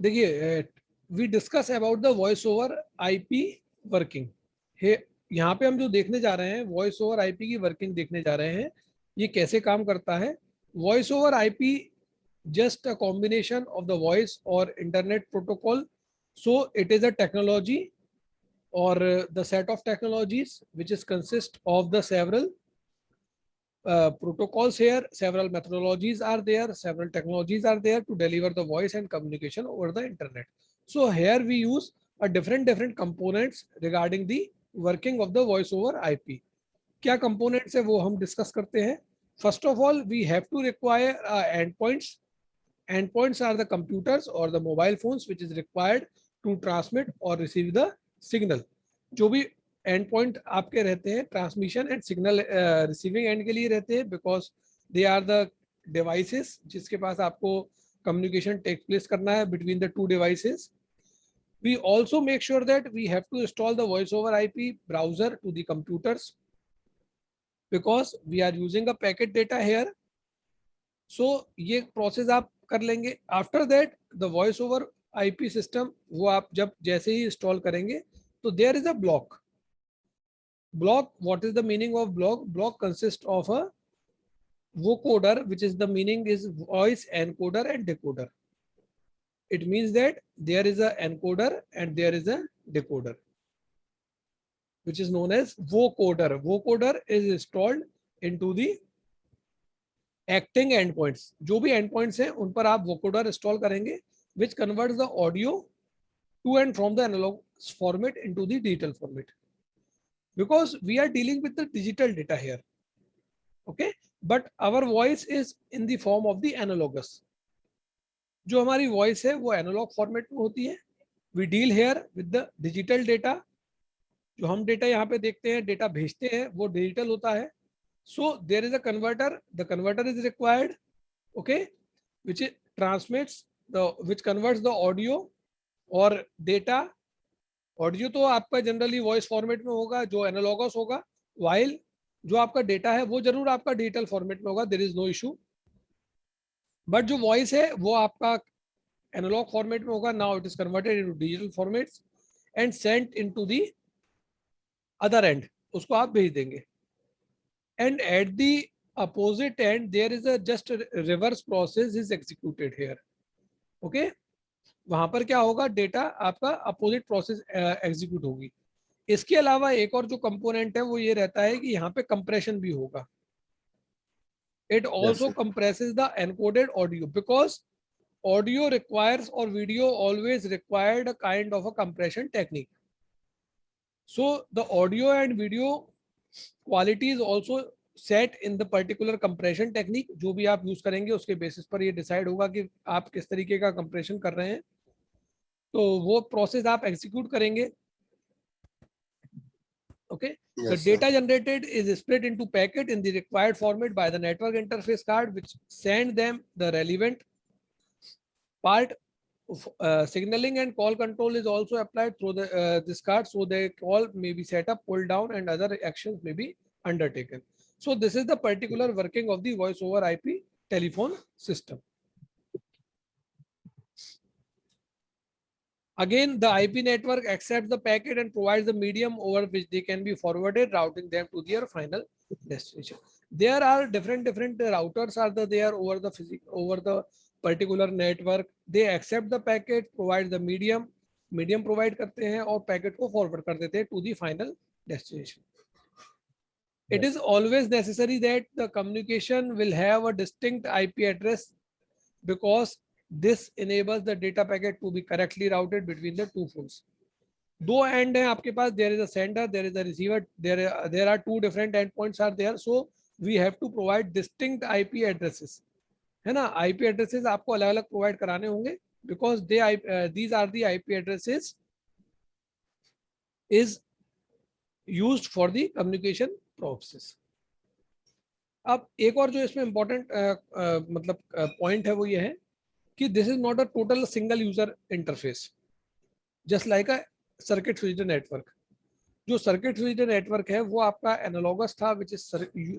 देखिए, we discuss about the voice over IP working है। यहाँ पे हम जो देखने जा रहे हैं वॉइस ओवर आईपी की वर्किंग देखने जा रहे हैं, ये कैसे काम करता है। Voice over IP just a combination of the voice or internet protocol, so it is a technology or the set of technologies which is consist of the several protocols here, several methodologies are there, several technologies are there to deliver the voice and communication over the internet. So here we use a different components regarding the working of the voice over IP. क्या components है वो हम discuss करते हैं. First of all, we have to require endpoints. Endpoints are the computers or the mobile phones which is required to transmit or receive the signal. जो भी and point आपके रहते हैं transmission end signal receiving end के लिए रहते हैं, because they are the devices जिसके पास आपको कम्युनिकेशन टेक प्लेस करना है between the two devices. We also make sure that we have to install the voice over IP browser to the computers because we are using a packet data here. So ये process आप कर लेंगे. After that the voice over IP system वो आप जब जैसे ही install करेंगे तो there is a block. Block, what is the meaning of block? Block consists of a vocoder, which is the meaning is voice encoder and decoder. It means that there is a encoder and there is a decoder, which is known as vocoder. Vocoder is installed into the acting endpoints. जो भी endpoints हैं उन पर आप vocoder install करेंगे, which converts the audio to and from the analog format into the digital format. Because we are dealing with the digital data here, okay, but our voice is in the form of the analogous. जो हमारी voice है वो analogue format में होती है. We deal here with the digital data. जो हम data यहाँ पे देखते हैं, डेटा भेजते हैं, वो डिजिटल होता है. So there is a converter, the converter is required, okay, which transmits the which converts the audio और डेटा. ऑडियो तो आपका जनरली वॉइस फॉर्मेट में होगा जो एनालॉगस होगा, वाइल जो आपका डेटा है वो जरूर आपका डिजिटल फॉर्मेट में होगा, there is no issue. But जो वॉइस है वो आपका एनालॉग फॉर्मेट में होगा. Now it is converted into digital formats and sent into the other end, उसको आप भेज देंगे. And at the opposite end there is a just reverse process is executed here, okay. वहां पर क्या होगा, डेटा आपका अपोजिट प्रोसेस एग्जीक्यूट होगी. इसके अलावा एक और जो कंपोनेंट है वो ये रहता है कि यहाँ पे कंप्रेशन भी होगा. It also compresses the encoded audio because audio requires or video always required a kind of a compression technique. So the audio and video quality is also set in the particular compression technique. जो भी आप use करेंगे उसके basis पर ये decide होगा कि आप किस तरीके का कंप्रेशन कर रहे हैं. तो वो प्रोसेस आप एग्जीक्यूट करेंगे. Okay, yes, the data generated is split into packet in the required format by the network interface card, which send them the relevant part. Signaling and call control is also applied through the this card, so the call may be set up, pulled down, and other actions may be undertaken. So this is the particular working of the voice over IP telephone system. Again, the IP network accepts the packet and provides the medium over which they can be forwarded, routing them to their final destination. There are different routers are there over the particular network. They accept the packet, provide the medium provide करते हैं और packet को forward कर देते हैं to the final destination. It is always necessary that the communication will have a distinct IP address because this enables the data packet to be correctly routed between the two phones. दो and है आपके पास, there is a sender, there is a receiver, there are two different endpoints are there, so we have to provide distinct IP addresses, है ना. IP addresses आपको अलग अलग provide कराने होंगे because these are the IP addresses is used for the communication purposes. अब एक और जो इसमें इम्पोर्टेंट मतलब पॉइंट है वो ये है कि this is not a total single user interface just like a circuit switched network. जो सर्किट स्विच्ड नेटवर्क है वो आपका एनालॉगस था which is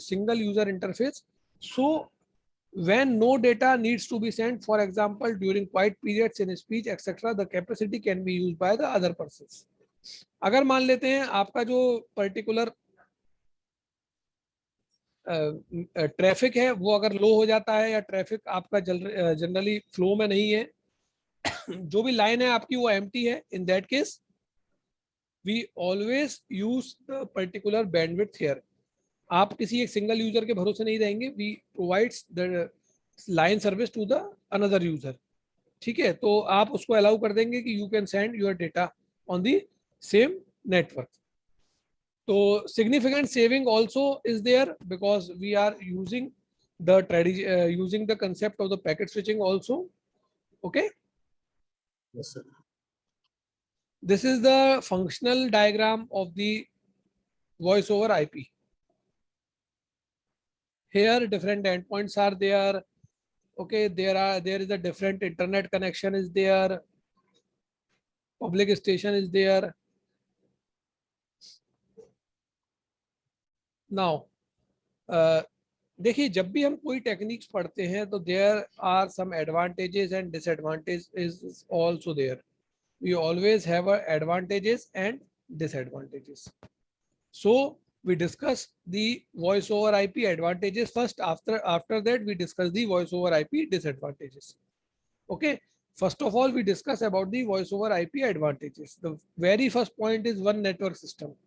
single user interface. So when no data needs to be sent, for example during quiet periods in speech etc, the capacity can be used by the other persons. अगर मान लेते हैं आपका जो particular traffic है वो अगर लो हो जाता है या ट्रैफिक आपका जनरली फ्लो में नहीं है, जो भी लाइन है आपकी वो एम्प्टी है, in that case we always use the particular bandwidth here. आप किसी एक सिंगल यूजर के भरोसे नहीं रहेंगे, we provides the line service to the another user. ठीक है, तो आप उसको अलाउ कर देंगे कि you can send your data on the same network. तो significant saving also is there because we are using using the concept of the packet switching also. Okay. Yes, sir. This is the functional diagram of the voice over IP. Here different endpoints are there. Okay, there is a different internet connection is there, public station is there. Now देखिए, जब भी हम कोई techniques पढ़ते हैं तो there are some advantages and disadvantage is also there. We always have advantages and disadvantages. So we discuss the voice over IP advantages first. After that we discuss the voice over IP disadvantages. Okay, first of all we discuss about the voice over IP advantages. The very first point is one network system.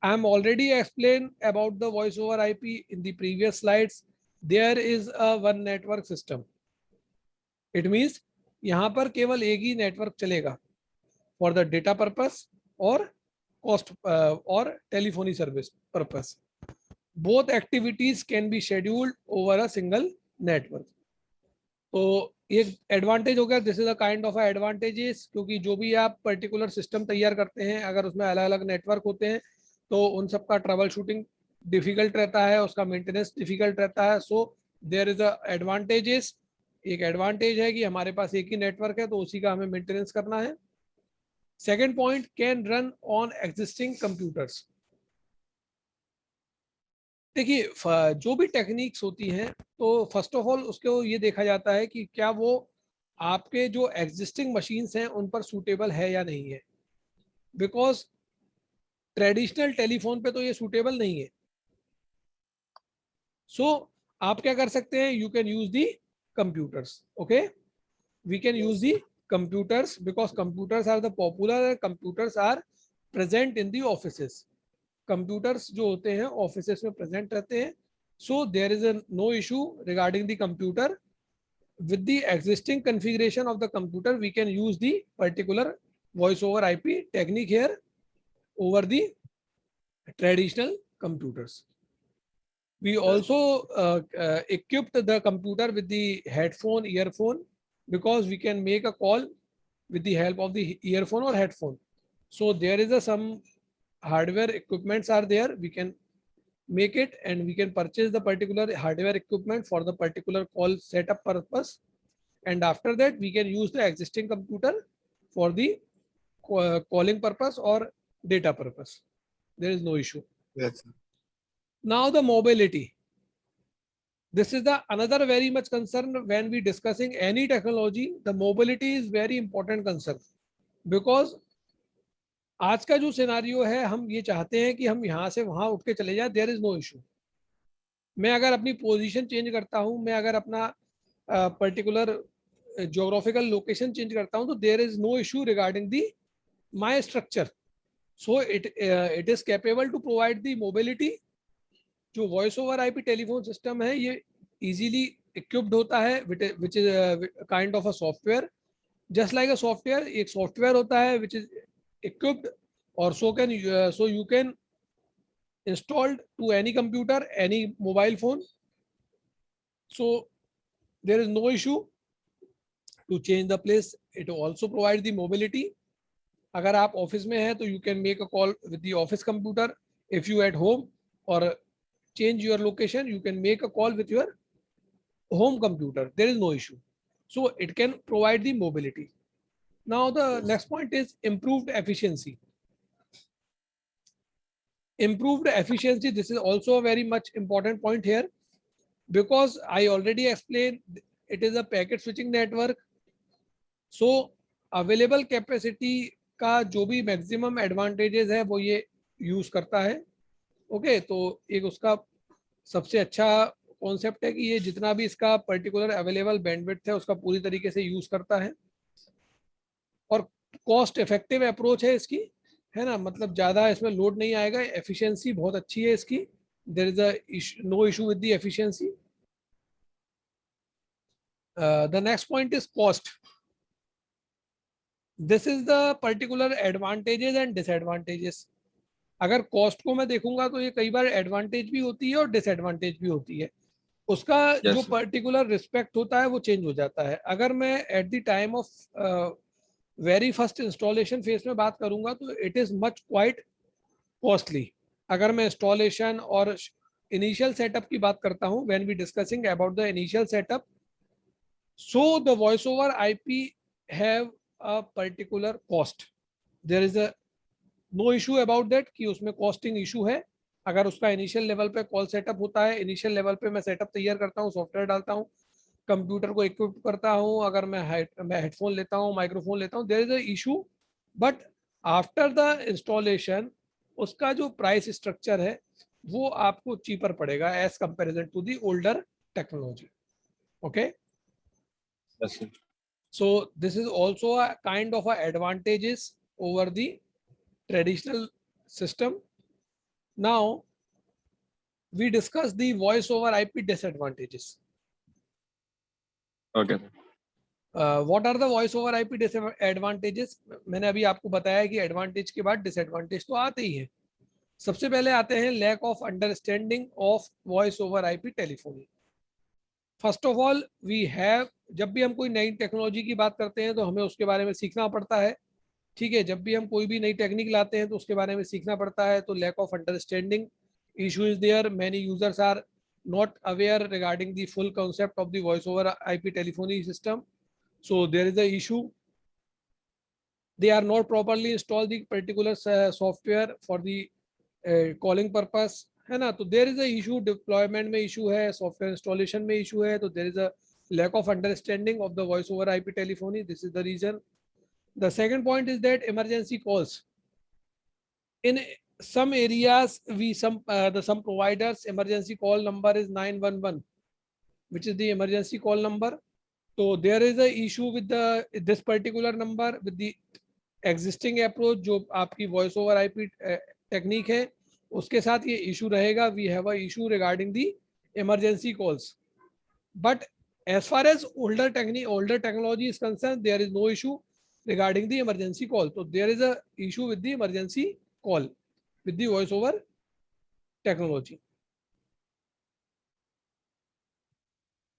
I am already explained about the voice over IP in the previous slides. There is a one network system. It means यहाँ पर केवल एक ही network चलेगा for the data purpose और cost or telephony service purpose. Both activities can be scheduled over a single network. तो ये advantage हो गया. This is a kind of advantages, क्योंकि जो भी आप पर्टिकुलर सिस्टम तैयार करते हैं अगर उसमें अलग अलग नेटवर्क होते हैं तो उन सबका ट्रबल शूटिंग डिफिकल्ट रहता है, उसका मेंटेनेंस डिफिकल्ट रहता है. So there is a advantages. एक एडवांटेज है कि हमारे पास एक ही नेटवर्क है तो उसी का हमें मेंटेनेंस करना है. Second point, can run on existing computers. देखिए, जो भी टेक्निक्स होती हैं तो फर्स्ट ऑफ ऑल उसको ये देखा जाता है कि क्या वो आपके जो एग्जिस्टिंग मशीन्स हैं उन पर सूटेबल है या नहीं है. बिकॉज ट्रेडिशनल टेलीफोन पे तो ये सूटेबल नहीं है. सो आप क्या कर सकते हैं, you can use the computers. Okay, we can use the computers because computers are the popular, computers are present in the offices. computers जो होते हैं offices में present रहते हैं. So there is a no issue regarding the computer. With the existing configuration of the computer we can use the particular voice over IP technique here over the traditional computers. We also equipped the computer with the headphone, earphone, because we can make a call with the help of the earphone or headphone. So there is some hardware equipments are there. We can make it and we can purchase the particular hardware equipment for the particular call setup purpose. And after that we can use the existing computer for the calling purpose or data purpose. There is no issue. Yes. Now the mobility. This is the another very much concern when we discussing any technology. The mobility is very important concern because आज का जो scenario है हम ये चाहते हैं कि हम यहाँ से वहाँ उठ के चले जाए. There is no issue. मैं अगर अपनी पोजीशन चेंज करता हूँ, मैं अगर अपना पर्टिकुलर ज्योग्राफिकल लोकेशन चेंज करता हूँ तो there is no issue regarding the my structure. So it is capable to provide the mobility. जो voice over IP telephone system है ये इजीली इक्विप्ड होता है which is kind of a software. Just like a software, एक software होता है which is equipped or so you can installed to any computer, any mobile phone. So there is no issue to change the place. It also provides the mobility. अगर आप office में हैं तो you can make a call with the office computer. If you at home or change your location, you can make a call with your home computer. There is no issue. So it can provide the mobility. Now the next point is improved efficiency. Improved efficiency, this is also a very much important point here. because I already explained it is a packet switching network. So available capacity का जो भी maximum advantages है वो ये use करता है. Okay, तो एक उसका सबसे अच्छा कॉन्सेप्ट है कि ये जितना भी इसका पर्टिकुलर अवेलेबल बैंडविड्थ है उसका पूरी तरीके से यूज करता है. और कॉस्ट इफेक्टिव अप्रोच है इसकी, है ना, मतलब ज्यादा इसमें लोड नहीं आएगा, एफिशिएंसी बहुत अच्छी है इसकी. There is a no issue with the efficiency. The next point is cost. This is the particular advantages and disadvantages. अगर कॉस्ट को मैं देखूंगा तो ये कई बार एडवांटेज भी होती है और डिसएडवांटेज भी होती है. उसका Yes, जो sir. पर्टिकुलर रिस्पेक्ट होता है वो चेंज हो जाता है. अगर मैं at the time of very first installation phase में बात करूंगा तो it is much quite costly. अगर मैं इंस्टॉलेशन और इनिशियल सेटअप की बात करता हूं, when we discussing about the initial setup, so the voice over IP have a particular cost. There is a no issue about that कि उसमें costing issue है. अगर उसका इनिशियल लेवल पे कॉल सेटअप होता है, इनिशियल लेवल पे मैं सेटअप तैयार करता हूँ, सॉफ्टवेयर डालता हूँ, कंप्यूटर को इक्विप करता हूँ, अगर मैं हेडफोन लेता हूँ, माइक्रोफोन लेता हूँ, there is a issue. But after the installation उसका जो प्राइस स्ट्रक्चर है वो आपको चीपर पड़ेगा as comparison to the older technology. Okay, Yes, sir. so this is also a kind of a advantages over the traditional system. Now we discuss the voice over IP disadvantages. Okay, sir. What are the voice over IP disadvantages? मैंने अभी आपको बताया कि advantage के बाद disadvantage तो आते ही हैं. सबसे पहले आते हैं lack of understanding of voice over IP telephony. First of all we have, जब भी हम कोई नई टेक्नोलॉजी की बात करते हैं तो हमें उसके बारे में सीखना पड़ता है. ठीक है, जब भी हम कोई भी नई टेक्निक लाते हैं तो उसके बारे में सीखना पड़ता है. तो lack of understanding issue is there. Many users are not aware regarding the full concept of the voice over IP telephony system. So there is a issue. They are not properly installed the particular software for the calling purpose, है ना. तो there is a issue, deployment में issue है, software installation में issue है. तो there is a lack of understanding of the voice over IP telephony. This is the reason. The second point is that emergency calls. In some areas some providers emergency call number is 911, which is the emergency call number. So there is a issue with this particular number with the existing approach जो आपकी voice over IP technique है उसके साथ ये issue रहेगा. We have a issue regarding the emergency calls. But as far as older technology is concerned, there is no issue regarding the emergency call. So there is a issue with the emergency call with the voice over technology.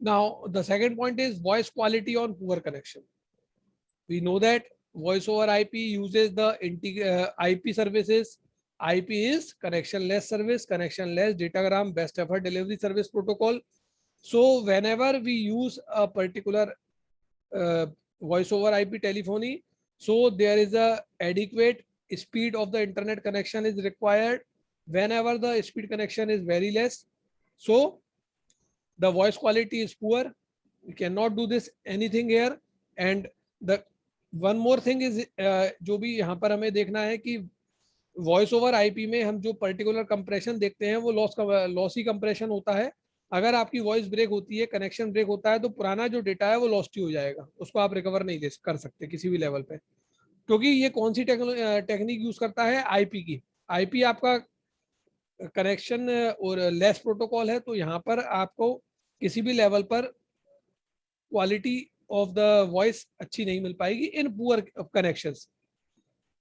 Now the second point is voice quality on poor connection. We know that voice over IP uses the IP services. IP is connectionless service, connectionless datagram, best effort delivery service protocol. So whenever we use a particular voice over IP telephony, so there is a adequate speed of the internet connection is required. Whenever the speed connection is very less, so the voice quality is poor. We cannot do this anything here. And the one more thing is जो भी यहाँ पर हमें देखना है कि voice over IP में हम जो पर्टिकुलर कंप्रेशन देखते हैं वो लॉसी कंप्रेशन होता है. अगर आपकी वॉइस ब्रेक होती है, कनेक्शन ब्रेक होता है, तो पुराना जो डेटा है वो लॉस्ट ही हो जाएगा, उसको आप रिकवर नहीं कर सकते किसी भी लेवल पे. क्योंकि ये कौन सी टेक्निक यूज करता है, आईपी की. आईपी आपका कनेक्शन और लेस प्रोटोकॉल है, तो यहाँ पर आपको किसी भी लेवल पर क्वालिटी ऑफ द वॉइस अच्छी नहीं मिल पाएगी in poor connections.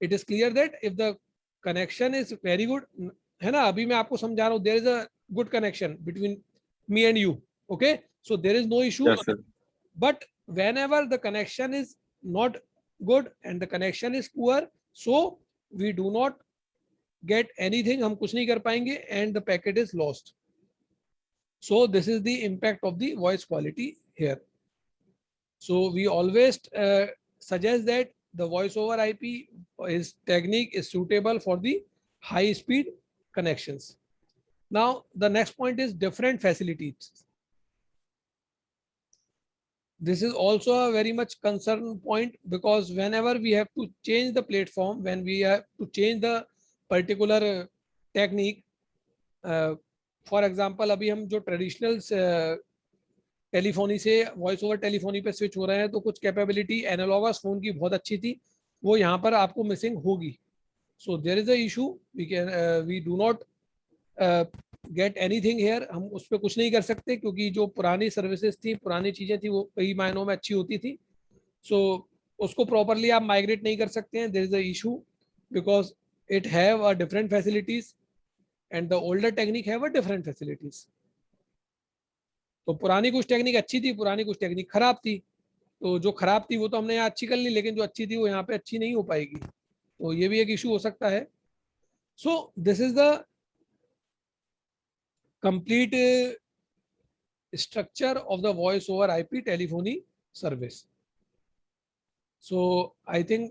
It is clear that if the connection is very good, है ना, अभी मैं आपको समझा रहा हूँ, there is a good connection between me and you. Okay, so there is no issue. Yes, sir. But whenever the connection is not good and the connection is poor, so we do not get anything, हम कुछ नहीं कर पाएंगे, and the packet is lost. So this is the impact of the voice quality here. So we always suggest that the voice over IP technique is suitable for the high speed connections. Now the next point is different facilities. This is also a very much concern point, because whenever we have to change the platform, when we have to change the particular technique, for example अभी हम जो traditional telephony से voice over telephony पे switch हो रहे हैं, तो कुछ कैपेबिलिटी एनालॉगस फोन की बहुत अच्छी थी, वो यहाँ पर आपको मिसिंग होगी. So there is a issue. We do not get anything here. हम उस पर कुछ नहीं कर सकते, क्योंकि जो पुरानी सर्विसेज थी, पुरानी चीजें थी, वो कई मायनों में अच्छी होती थी. सो उसको प्रॉपरली आप माइग्रेट नहीं कर सकते हैं. There is a issue because it have a different facilities and the older technique have a different facilities. तो पुरानी कुछ टेक्निक अच्छी थी, पुरानी कुछ टेक्निक खराब थी. तो जो खराब थी वो तो हमने यहाँ अच्छी कर ली, लेकिन जो अच्छी थी वो यहाँ पे अच्छी नहीं हो पाएगी. तो ये भी एक इशू हो सकता है. So this is the complete structure of the voice over IP telephony service. So I think